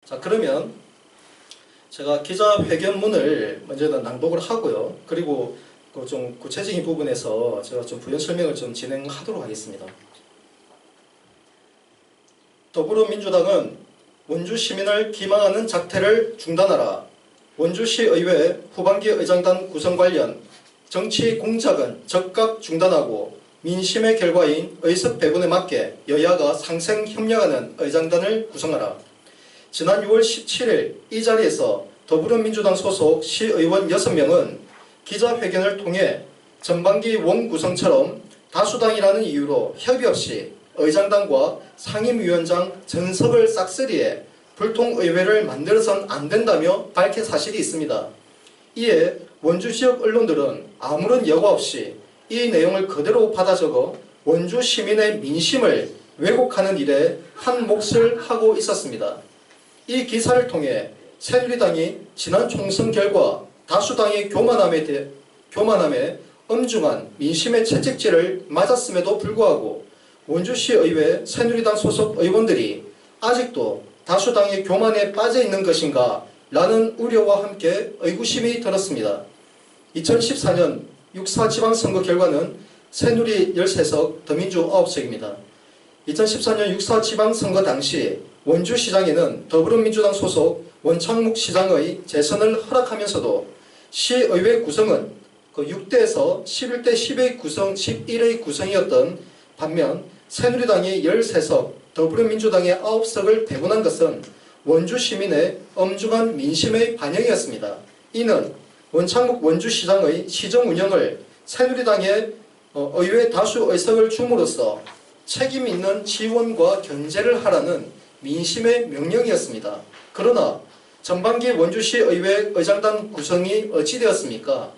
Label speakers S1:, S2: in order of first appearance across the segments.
S1: 자, 그러면 제가 기자회견문을 먼저는 낭독을 하고요. 그리고 그 좀 구체적인 부분에서 제가 좀 부연 설명을 좀 진행하도록 하겠습니다. 더불어민주당은 원주 시민을 기망하는 작태를 중단하라. 원주시의회 후반기 의장단 구성 관련 정치 공작은 즉각 중단하고 민심의 결과인 의석 배분에 맞게 여야가 상생 협력하는 의장단을 구성하라. 지난 6월 17일 이 자리에서 더불어민주당 소속 시의원 6명은 기자회견을 통해 전반기 원구성처럼 다수당이라는 이유로 협의 없이 의장단과 상임위원장 전석을 싹쓸이해 불통의회를 만들어선 안 된다며 밝힌 사실이 있습니다. 이에 원주 지역 언론들은 아무런 여과 없이 이 내용을 그대로 받아 적어 원주 시민의 민심을 왜곡하는 일에 한 몫을 하고 있었습니다. 이 기사를 통해 새누리당이 지난 총선 결과 다수당의 교만함에 엄중한 민심의 채찍질을 맞았음에도 불구하고 원주시의회 새누리당 소속 의원들이 아직도 다수당의 교만에 빠져 있는 것인가 라는 우려와 함께 의구심이 들었습니다. 2014년 6.4 지방선거 결과는 새누리 13석, 더민주 9석입니다. 2014년 6.4 지방선거 당시 원주시장에는 더불어민주당 소속 원창묵 시장의 재선을 허락하면서도 시의회 구성은 그 6대에서 11대 11의 구성이었던 반면 새누리당이 13석, 더불어민주당의 9석을 배분한 것은 원주 시민의 엄중한 민심의 반영이었습니다. 이는 원창묵 원주시장의 시정 운영을 새누리당의 의회 다수 의석을 줌으로써 책임 있는 지원과 견제를 하라는 민심의 명령이었습니다. 그러나 전반기 원주시 의회 의장단 구성이 어찌 되었습니까?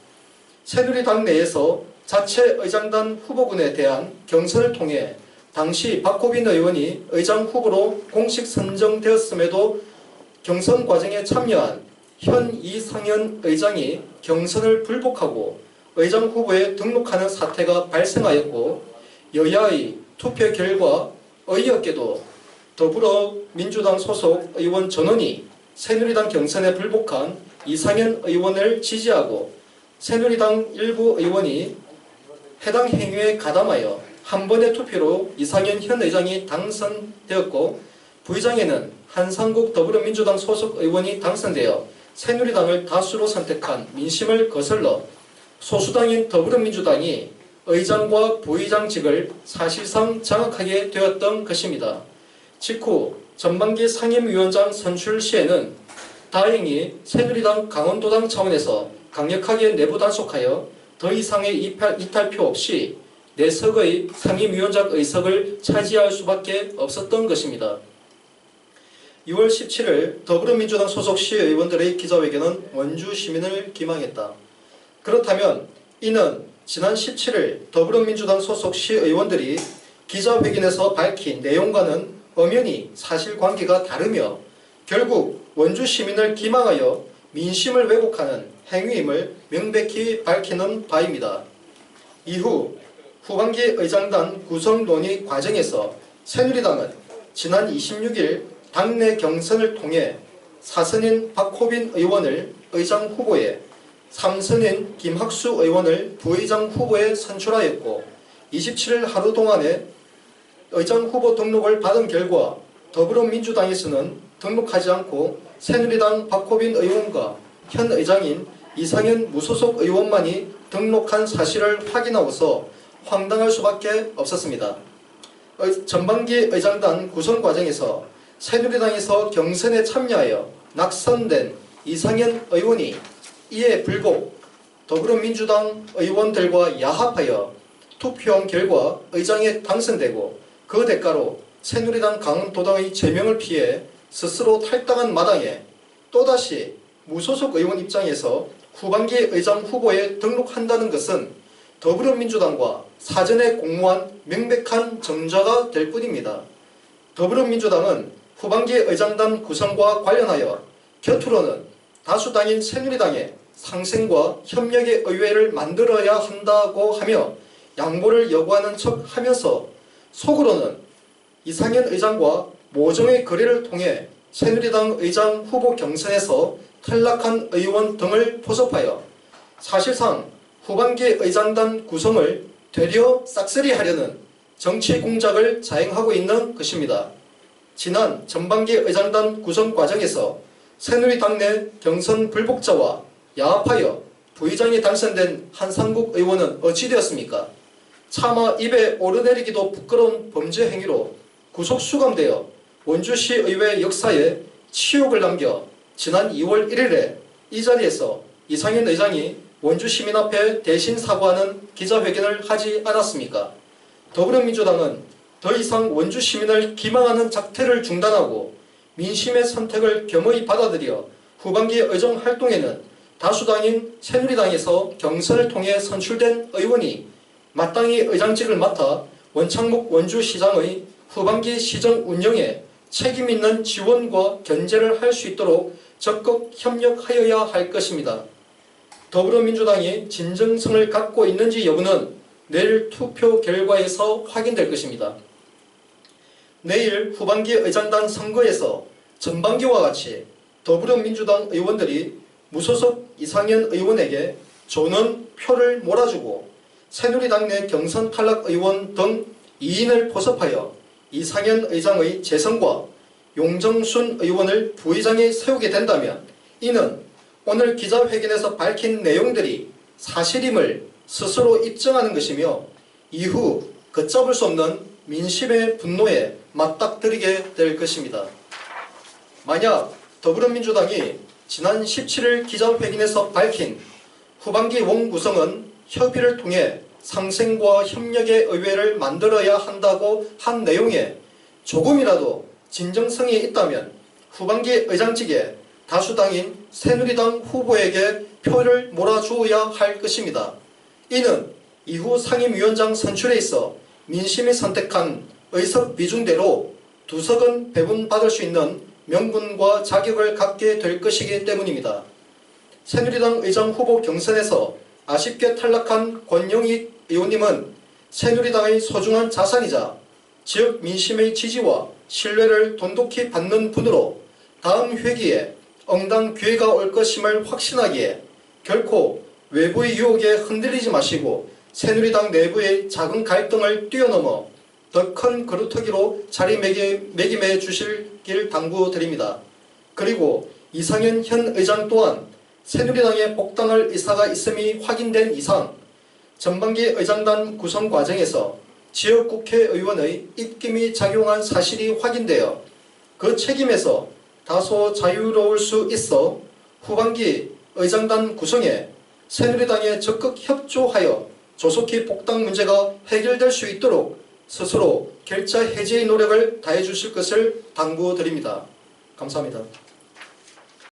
S1: 새누리당 내에서 자체 의장단 후보군에 대한 경선을 통해 당시 박호빈 의원이 의장 후보로 공식 선정되었음에도 경선 과정에 참여한 현 이상현 의장이 경선을 불복하고 의장 후보에 등록하는 사태가 발생하였고 여야의 투표 결과 어이없게도 더불어민주당 소속 의원 전원이 새누리당 경선에 불복한 이상현 의원을 지지하고 새누리당 일부 의원이 해당 행위에 가담하여 한 번의 투표로 이상현 현 의장이 당선되었고 부의장에는 한상국 더불어민주당 소속 의원이 당선되어 새누리당을 다수로 선택한 민심을 거슬러 소수당인 더불어민주당이 의장과 부의장직을 사실상 장악하게 되었던 것입니다. 직후 전반기 상임위원장 선출 시에는 다행히 새누리당 강원도당 차원에서 강력하게 내부 단속하여 더 이상의 이탈표 없이 4석의 상임위원장 의석을 차지할 수밖에 없었던 것입니다. 6월 17일 더불어민주당 소속 시의원들의 기자회견은 원주 시민을 기망했다. 그렇다면 이는 지난 17일 더불어민주당 소속 시의원들이 기자회견에서 밝힌 내용과는 엄연히 사실관계가 다르며 결국 원주 시민을 기망하여 민심을 왜곡하는 행위임을 명백히 밝히는 바입니다. 이후 후반기 의장단 구성 논의 과정에서 새누리당은 지난 26일 당내 경선을 통해 4선인 박호빈 의원을 의장 후보에 3선인 김학수 의원을 부의장 후보에 선출하였고 27일 하루 동안에 의장 후보 등록을 받은 결과 더불어민주당에서는 등록하지 않고 새누리당 박호빈 의원과 현 의장인 이상현 무소속 의원만이 등록한 사실을 확인하고서 황당할 수밖에 없었습니다. 전반기 의장단 구성 과정에서 새누리당에서 경선에 참여하여 낙선된 이상현 의원이 이에 불복 더불어민주당 의원들과 야합하여 투표한 결과 의장에 당선되고 그 대가로 새누리당 강원도당의 제명을 피해 스스로 탈당한 마당에 또다시 무소속 의원 입장에서 후반기 의장 후보에 등록한다는 것은 더불어민주당과 사전에 공모한 명백한 정자가 될 뿐입니다. 더불어민주당은 후반기 의장단 구성과 관련하여 곁으로는 다수당인 새누리당의 상생과 협력의 의회를 만들어야 한다고 하며 양보를 요구하는 척하면서 속으로는 이상현 의장과 모종의 거래를 통해 새누리당 의장 후보 경선에서 탈락한 의원 등을 포섭하여 사실상 후반기 의장단 구성을 되려 싹쓸이하려는 정치 공작을 자행하고 있는 것입니다. 지난 전반기 의장단 구성 과정에서 새누리당 내 경선 불복자와 야합하여 부의장이 당선된 한상국 의원은 어찌 되었습니까? 차마 입에 오르내리기도 부끄러운 범죄 행위로 구속 수감되어 원주시 의회 역사에 치욕을 남겨 지난 2월 1일에 이 자리에서 이상현 의장이 원주시민 앞에 대신 사과하는 기자회견을 하지 않았습니까? 더불어민주당은 더 이상 원주시민을 기망하는 작태를 중단하고 민심의 선택을 겸허히 받아들여 후반기 의정활동에는 다수당인 새누리당에서 경선을 통해 선출된 의원이 마땅히 의장직을 맡아 원창목 원주시장의 후반기 시정 운영에 책임있는 지원과 견제를 할 수 있도록 적극 협력하여야 할 것입니다. 더불어민주당이 진정성을 갖고 있는지 여부는 내일 투표 결과에서 확인될 것입니다. 내일 후반기 의장단 선거에서 전반기와 같이 더불어민주당 의원들이 무소속 이상현 의원에게 조는 표를 몰아주고 새누리당 내 경선 탈락 의원 등 2인을 포섭하여 이상현 의장의 재선과 용정순 의원을 부의장에 세우게 된다면 이는 오늘 기자회견에서 밝힌 내용들이 사실임을 스스로 입증하는 것이며 이후 걷잡을 수 없는 민심의 분노에 맞닥뜨리게 될 것입니다. 만약 더불어민주당이 지난 17일 기자회견에서 밝힌 후반기 원구성은 협의를 통해 상생과 협력의 의회를 만들어야 한다고 한 내용에 조금이라도 진정성이 있다면 후반기 의장직에 다수당인 새누리당 후보에게 표를 몰아주어야 할 것입니다. 이는 이후 상임위원장 선출에 있어 민심이 선택한 의석 비중대로 2석은 배분받을 수 있는 명분과 자격을 갖게 될 것이기 때문입니다. 새누리당 의장 후보 경선에서 아쉽게 탈락한 권영익 의원님은 새누리당의 소중한 자산이자 지역 민심의 지지와 신뢰를 돈독히 받는 분으로 다음 회기에 응당 기회가 올 것임을 확신하기에 결코 외부의 유혹에 흔들리지 마시고 새누리당 내부의 작은 갈등을 뛰어넘어 더 큰 그루터기로 자리매김해 주시길 당부드립니다. 그리고 이상현 현 의장 또한 새누리당에 복당할 의사가 있음이 확인된 이상 전반기 의장단 구성 과정에서 지역국회의원의 입김이 작용한 사실이 확인되어 그 책임에서 다소 자유로울 수 있어 후반기 의장단 구성에 새누리당에 적극 협조하여 조속히 복당 문제가 해결될 수 있도록 스스로 결자 해제의 노력을 다해 주실 것을 당부드립니다. 감사합니다.